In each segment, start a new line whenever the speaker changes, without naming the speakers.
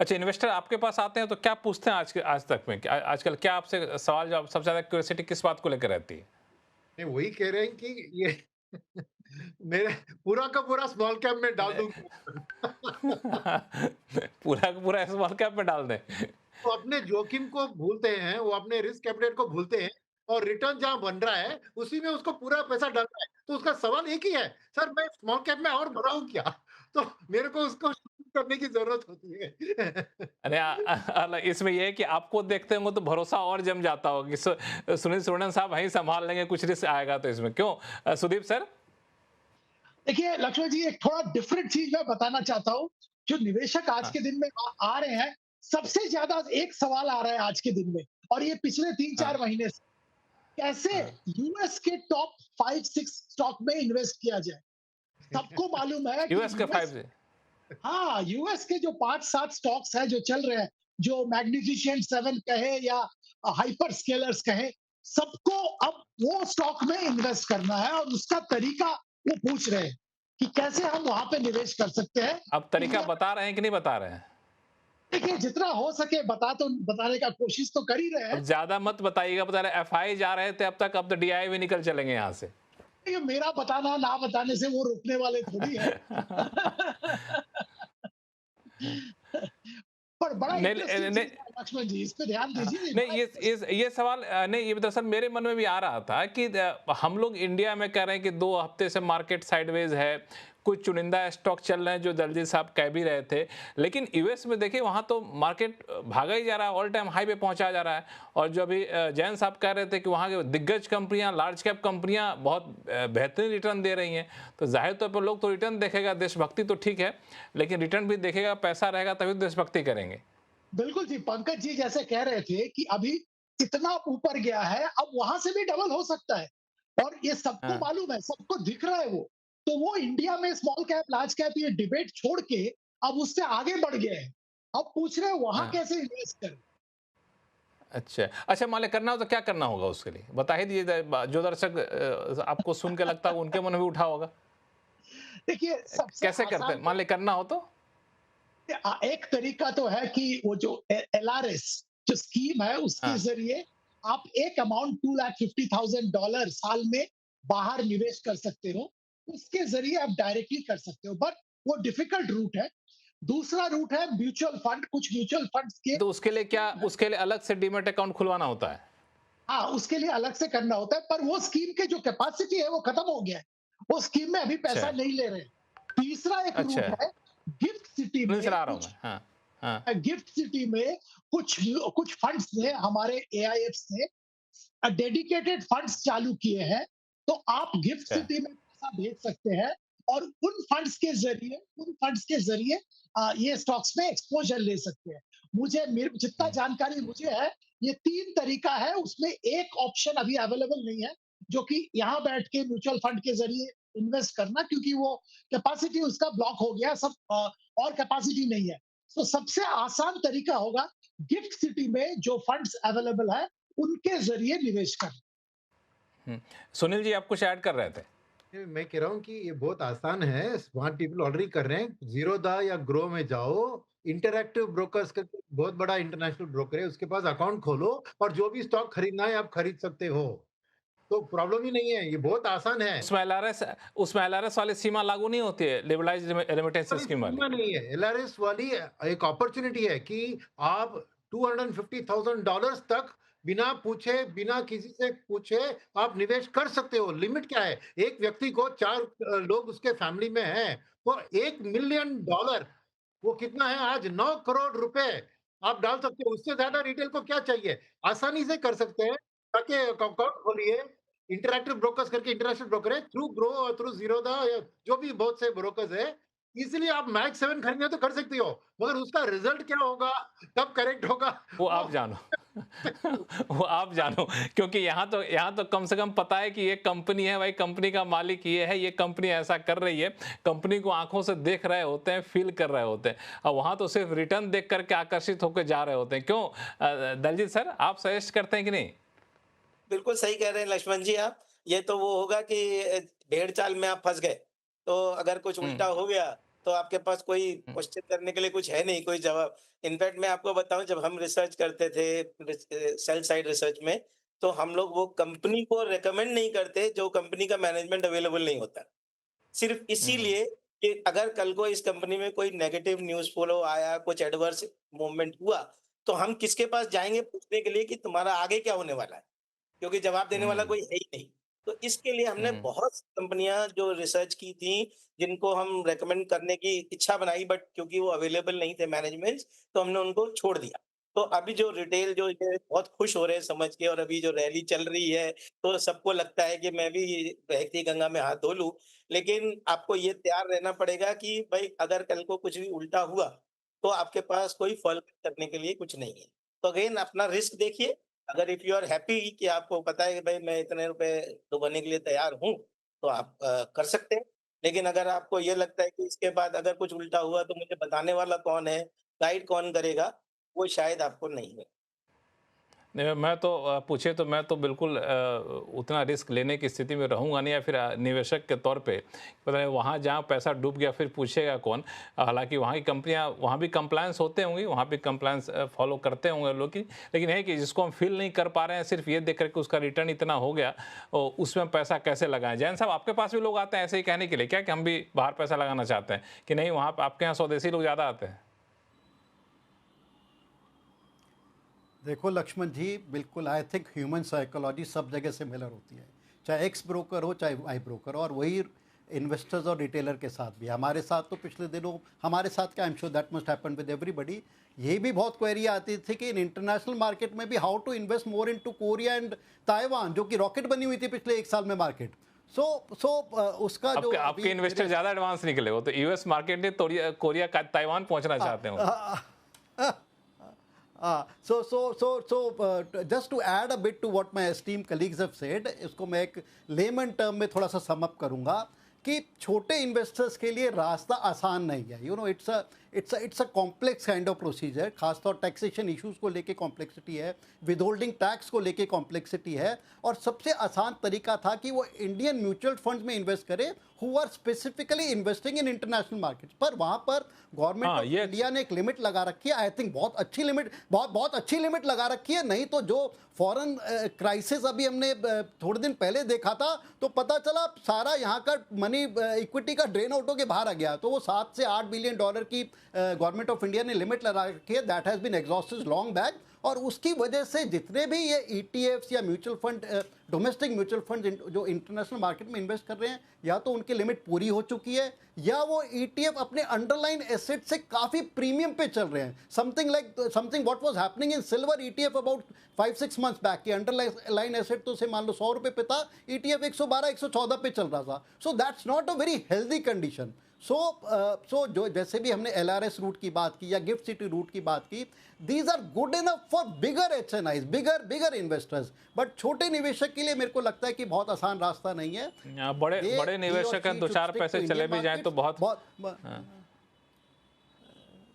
अच्छा, इन्वेस्टर आपके पास आते हैं तो क्या पूछते हैं आज तक में? आजकल क्या आपसे सवाल जवाब सबसे ज़्यादा क्यूरियोसिटी किस बात को लेकर रहती है?
नहीं, वही कह रहे हैं कि ये मेरे पूरा का पूरा स्मॉल कैप में डाल
ने
दूँगा।
पूरा का पूरा स्मॉल कैप में डाल दें।
वो अपने जोखिम को भूलते हैं, वो अपने रिस्क कैपिटल को भूलते हैं और रिटर्न जहाँ बन रहा है, उसी में उसको पूरा पैसा डालना है। तो उसका सवाल एक ही है, "सर मैं स्मॉल कैप में और बढ़ाऊँ क्या?" तो मेरे को उसको करने की ज़रूरत होती है।
अरे इसमें ये है कि आपको देखते होंगे तो भरोसा और जम जाता होगा कि सुनील सुरवरन साहब वहीं सँभाल लेंगे, कुछ रिस्क आएगा तो इसमें। क्यों सुदीप सर?
देखिए लक्ष्मण जी, एक थोड़ा डिफरेंट चीज मैं बताना चाहता हूँ। जो निवेशक आज
हाँ,
के दिन में आ रहे हैं, सबसे ज्यादा एक सवाल आ रहा है आज के दिन में, और ये पिछले तीन
हाँ,
चार महीने से, कैसे
हाँ।
यूएस के टॉप 5-6 स्टॉक में इन्वेस्ट किया जाए। सबको मालूम है कि
यूएस के 5
यूएस, हाँ, यूएस के जो 5-7 स्टॉक्स हैं जो चल रहे हैं, जो मैग्निफिसेंट 7 कहे या हाइपर स्केलर्स कहे, सबको अब वो स्टॉक में इन्वेस्ट करना है और उसका तरीका वो पूछ रहे हैं कि कैसे हम वहां पे निवेश कर सकते हैं
अब तरीका
इंडिया में।
बता रहे हैं कि नहीं बता रहे हैं?
देखिए जितना हो सके बताने का कोशिश तो कर ही रहे
अब
हैं।
ज़्यादा मत बताइएगा, बता रहे एफआई जा रहे थे अब तक, अब तो डीआई भी निकल चलेंगे यहाँ से।
देखिए मेरा बताना ना बताने से वो रोकने वाले थोड़ी है। पर बड़ा
नहीं,
इंटरेस्टिंग
नहीं,
चीज है लक्ष्मण जी, इस पे ध्यान
हाँ,
दीजिए,
नहीं
बड़ा
ये सवाल नहीं ये दरअसल मेरे मन में भी आ रहा था कि हम लोग इंडिया में कह रहे हैं कि 2 हफ्ते से मार्केट साइडवेज है, कुछ चुनिंदा स्टॉक चल रहे हैं जो दलजीत साहब कह भी रहे थे। लेकिन यूएस में देखिए वहाँ तो मार्केट भागा ही जा रहा है, ऑल टाइम हाई पे पहुँचा जा रहा है। और जो अभी जैन साहब कह रहे थे कि वहाँ के दिग्गज कंपनियाँ, लार्ज कैप कंपनियाँ बहुत बेहतरीन रिटर्न दे रही हैं। तो ज़ाहिर तौर पर लोग तो रिटर्न देखेगा, देशभक्ति तो ठीक है, लेकिन रिटर्न भी देखेगा, पैसा रहेगा तभी तो देशभक्ति करेंगे।
बिल्कुल जी, पंकज जी जैसे कह रहे थे कि अभी इतना ऊपर गया है, अब वहां से भी डबल हो सकता है, और ये सबको
हाँ,
मालूम है, सबको दिख रहा है वो। तो वो इंडिया में स्मॉल कैप लार्ज कैप ये डिबेट छोड़ के अब उससे आगे बढ़ गए हैं। अब पूछ रहे हैं वहां
हाँ।
कैसे इन्वेस्ट करें।
अच्छा। अच्छा मान लें करना हो तो क्या करना होगा उसके लिए? बता ही दीजिए जो दर्शक आपको सुन के लगता है उनके मन में भी उठा होगा।
देखिए सबसे
कैसे करते
आसान
हैं? मान लें करना हो तो?
एक तरीका तो है कि वो जो एलआरएस जो स्कीम है उसके
हाँ,
जरिए आप एक अमाउंट $250,000 साल में बाहर निवेश कर सकते हो। उसके जरिए आप डायरेक्टली कर सकते हो, बट वो डिफिकल्ट रूट है। दूसरा रूट है म्यूचुअल फंड, कुछ म्यूचुअल फंड्स के
तो उसके लिए क्या
स्कीम है।
उसके लिए अलग से डीमैट अकाउंट खुलवाना होता है?
हाँ, उसके लिए अलग से करना होता है, पर वो स्कीम के जो कैपेसिटी है वो खत्म हो गया है। वो स्कीम में अभी
अच्छा,
पैसा नहीं ले रहे। तीसरा एक
अच्छा।
रूट है, गिफ्ट सिटी
सुनील
में
सर आ रहा हूँ
कुछ
मैं। हाँ, हाँ।
गिफ्ट सिटी में कुछ कुछ फंड्स ने, हमारे एआईएफ ने डेडिकेटेड फंड्स चालू किए हैं। तो आप गिफ्ट
अच्छा।
सिटी में पैसा भेज सकते हैं और उन फंड्स के जरिए ये स्टॉक्स में एक्सपोजर ले सकते हैं। जितना
हुँ,
जानकारी मुझे है, ये तीन तरीका है, उसमें एक ऑप्शन अभी अवेलेबल नहीं है, जो कि यहाँ बैठ के म्यूचुअल फंड के जरिए इन्वेस्ट करना, क्योंकि वो कैपेसिटी उसका ब्लॉक हो गया, सब और कैपेसिटी नहीं है। तो सबसे आसान तरीका होगा गिफ्ट सिटी में जो फंड्स अवेलेबल है उनके जरिए निवेश करना।
हुँ। सुनील जी आप कुछ ऐड कर रहे थे?
नहीं, मैं कह रहा हूँ कि ये बहुत आसान है, स्मार्ट पीपल ऑलरेडी कर रहे हैं। ज़ीरोधा या ग्रो में जाओ, इंटरैक्टिव ब्रोकर्स करके बहुत बड़ा इंटरनेशनल ब्रोकर है, उसके पास अकाउंट खोलो और जो भी स्टॉक खरीदना है आप खरीद सकते हो। तो प्रॉब्लम ही नहीं है, ये बहुत आसान है।
उसमें एलआरएस वाली सीमा लागू नहीं होती है, लिबरलाइज्ड रेमिटेंस
वाली
स्कीम वाली?
सीमा नहीं है, एलआरएस वाली एक अपॉर्चुनिटी है कि आप $250,000 तक बिना पूछे, बिना किसी से पूछे आप निवेश कर सकते हो। लिमिट क्या है? एक व्यक्ति को 4 लोग उसके फैमिली में हैं, तो $1 मिलियन वो कितना है आज 9 करोड़ रुपए आप डाल सकते हो। उससे ज़्यादा रिटेल को क्या चाहिए? आसानी से कर सकते हैं। ताकि अकाउंट खोलिए, इंटरैक्टिव ब्रोकर्स करके इंटरनेशनल ब्रोकर है, थ्रू ग्रो और थ्रू ज़ीरोधा या जो भी बहुत से ब्रोकर्स हैं, इज़िली आप मैक्स 7 खरीदना है तो कर सकती हो, मगर उसका रिज़ल्ट क्या होगा, कब करेक्ट होगा
वो
वो
आप जानो। वो आप जानो क्योंकि यहाँ तो कम से कम पता है कि ये कंपनी है भाई, कंपनी का मालिक ये है, ये कंपनी ऐसा कर रही है, कंपनी को आंखों से देख रहे होते हैं, फील कर रहे होते हैं। और वहाँ तो सिर्फ रिटर्न देख करके आकर्षित होकर जा रहे होते हैं। क्यों दलजीत सर आप सजेस्ट करते हैं कि नहीं?
बिल्कुल सही कह रहे हैं लक्ष्मण जी आप। ये तो वो होगा कि भेड़ चाल में आप फँस गए। तो अगर कुछ
हुँ,
उल्टा हो गया, तो आपके पास कोई
हुँ,
क्वेश्चन करने के लिए कुछ है नहीं, कोई जवाब। इनफैक्ट मैं आपको बताऊँ, जब हम रिसर्च करते थे सेल साइड रिसर्च में, तो हम लोग वो कंपनी को रिकमेंड नहीं करते जो कंपनी का मैनेजमेंट अवेलेबल नहीं होता। सिर्फ
हुँ,
इसीलिए कि अगर कल को इस कंपनी में कोई नेगेटिव न्यूज़ फ्लो आया, कुछ एडवर्स मूवमेंट हुआ, तो हम किसके पास जाएँगे पूछने के लिए कि तुम्हारा आगे क्या होने वाला है? क्योंकि जवाब देने वाला
हुँ,
कोई है ही नहीं। तो इसके लिए हमने
हुँ।
बहुत सी कंपनियाँ जो रिसर्च की थी, जिनको हम रिकमेंड करने की इच्छा बनाई, बट क्योंकि वो अवेलेबल नहीं थे मैनेजमेंट्स, तो हमने उनको छोड़ दिया। तो अभी जो रिटेल जो ये बहुत खुश हो रहे हैं समझ के, और अभी जो रैली चल रही है, तो सबको लगता है कि मैं भी बहती गंगा में हाथ धो लूँ। लेकिन आपको ये तैयार रहना पड़ेगा कि भई अगर कल को कुछ भी उल्टा हुआ, तो आपके पास कोई फॉल करने के लिए कुछ नहीं है। तो अगेन अपना रिस्क देखिए। अगर इफ यू आर हैप्पी कि आपको पता है कि भाई मैं इतने रुपए डुबाने के लिए तैयार हूँ, तो आप कर सकते हैं। लेकिन अगर आपको ये लगता है कि इसके बाद अगर कुछ उल्टा हुआ तो मुझे बताने वाला कौन है, गाइड कौन करेगा, वो शायद आपको नहीं है।
नहीं, मैं तो पूछे तो मैं तो बिल्कुल उतना रिस्क लेने की स्थिति में रहूँगा नहीं, या फिर निवेशक के तौर पे पता नहीं वहाँ जहाँ पैसा डूब गया फिर पूछेगा कौन। हालांकि वहाँ की कंपनियाँ, वहाँ भी कंप्लायंस होते होंगी, वहाँ भी कंप्लायंस फॉलो करते होंगे लोग की, लेकिन है कि जिसको हम फील नहीं कर पा रहे हैं, सिर्फ ये देख कर के उसका रिटर्न इतना हो गया और उसमें पैसा कैसे लगाएं। जैन साहब, आपके पास भी लोग आते हैं ऐसे ही कहने के लिए क्या कि हम भी बाहर पैसा लगाना चाहते हैं, कि नहीं वहाँ आपके यहाँ स्वदेशी लोग ज़्यादा आते हैं?
देखो लक्ष्मण जी, बिल्कुल आई थिंक ह्यूमन साइकोलॉजी सब जगह सिमिलर होती है, चाहे एक्स ब्रोकर हो चाहे वाई ब्रोकर हो, और वही इन्वेस्टर्स और रिटेलर के साथ भी। हमारे साथ तो पिछले दिनों, हमारे साथ क्या, I am sure that must happen with everybody, ये भी बहुत क्वेरी आती थी कि इन इंटरनेशनल मार्केट में भी how to invest more into Korea and Taiwan, जो कि रॉकेट बनी हुई थी पिछले 1 साल में मार्केट। सो उसका जो
आपके आपके
अभी
इन्वेस्टर ज़्यादा एडवांस निकले हो, तो यूएस मार्केट ने कोरिया का ताइवान पहुंचना चाहते हो।
Just to add a bit to what my esteemed colleagues have said, इसको मैं एक लेमन टर्म में थोड़ा सा सम अप करूंगा कि छोटे इन्वेस्टर्स के लिए रास्ता आसान नहीं है। You know, it's a complex kind of procedure. खासतौर टैक्सेशन इश्यूज को लेके कॉम्प्लेक्सिटी है, विदहोल्डिंग टैक्स को लेके कॉम्प्लेक्सिटी है, और सबसे आसान तरीका था कि वो इंडियन म्यूचुअल फंड्स में इन्वेस्ट करे who are specifically investing in international markets. पर वहाँ पर गवर्नमेंट
हाँ,
ऑफ
ये
इंडिया ने एक लिमिट लगा रखी है, आई थिंक बहुत अच्छी लिमिट, बहुत अच्छी लिमिट लगा रखी है। नहीं तो जो फॉरेन क्राइसिस अभी हमने थोड़े दिन पहले देखा था, तो पता चला सारा यहाँ का मनी इक्विटी का ड्रेन आउट होके बाहर आ गया। तो वो 7 से 8 बिलियन डॉलर की गवर्नमेंट ऑफ इंडिया ने लिमिट लगा रखी है, that has been exhausted long back. और उसकी वजह से जितने भी ये ईटीएफ्स या mutual fund, domestic mutual fund जो इंटरनेशनल मार्केट में इन्वेस्ट कर रहे हैं, या तो उनकी लिमिट पूरी हो चुकी है, या वो ईटीएफ अपने अंडरलाइन एसेट से काफी प्रीमियम पे चल रहे हैं। Something what was happening in silver ETF about 5-6 months back की अंडरलाइन एसेट तो से मान लो 100 रुपए पे था, ईटीएफ 112-114 पे चल रहा था। So that's not a very healthy condition. So जो जैसे भी हमने एलआरएस रूट की बात की या गिफ्ट सिटी रूट की बात की, these are good enough for bigger HNIs, bigger investors. But छोटे निवेशक के लिए मेरे को लगता है कि बहुत आसान रास्ता नहीं है।
बड़े बड़े निवेशक हैं, 2-4 पैसे चले भी जाएं तो बहुत, हाँ,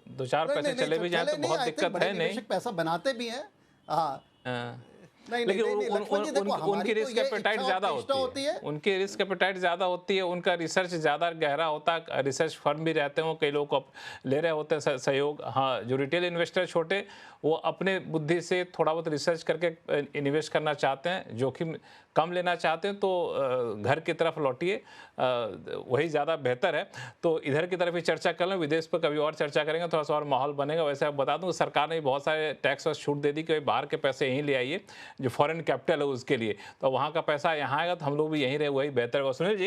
2-4 पैसे चले भी जाएं तो बहुत दिक्कत है नहीं।
पैसा बनाते भी हैं, हाँ।
हाँ।
नहीं
लेकिन
नहीं नहीं लक्ष्मण जी, देखो
उनकी
हमारी तो
रिस्क
ये
एपेटाइट
इच्छा और
ज़्यादा
चेष्टा
होती है,
है।
उनकी रिस्क एपेटाइट ज़्यादा होती है, उनका रिसर्च ज़्यादा गहरा होता है, रिसर्च फर्म भी रहते हो, कई लोग को ले रहे होते हैं सहयोग। हाँ, जो रिटेल इन्वेस्टर छोटे, वो अपने बुद्धि से थोड़ा बहुत रिसर्च करके इन्वेस्ट करना चाहते हैं, जोखिम कम लेना चाहते हैं, तो घर की तरफ लौटिए, वही ज़्यादा बेहतर है। तो इधर की तरफ ही चर्चा कर लें, विदेश पर कभी और चर्चा करेंगे, थोड़ा सा और माहौल बनेगा। वैसे आप बता दूं, सरकार ने बहुत सारे टैक्स और छूट दे दी कि बाहर के पैसे यहीं ले आइए, जो फॉरेन कैपिटल है उसके लिए, तो वहाँ का पैसा यहाँ आएगा तो हम लोग भी यहीं रहे, वही बेहतर होगा। सुनील जी,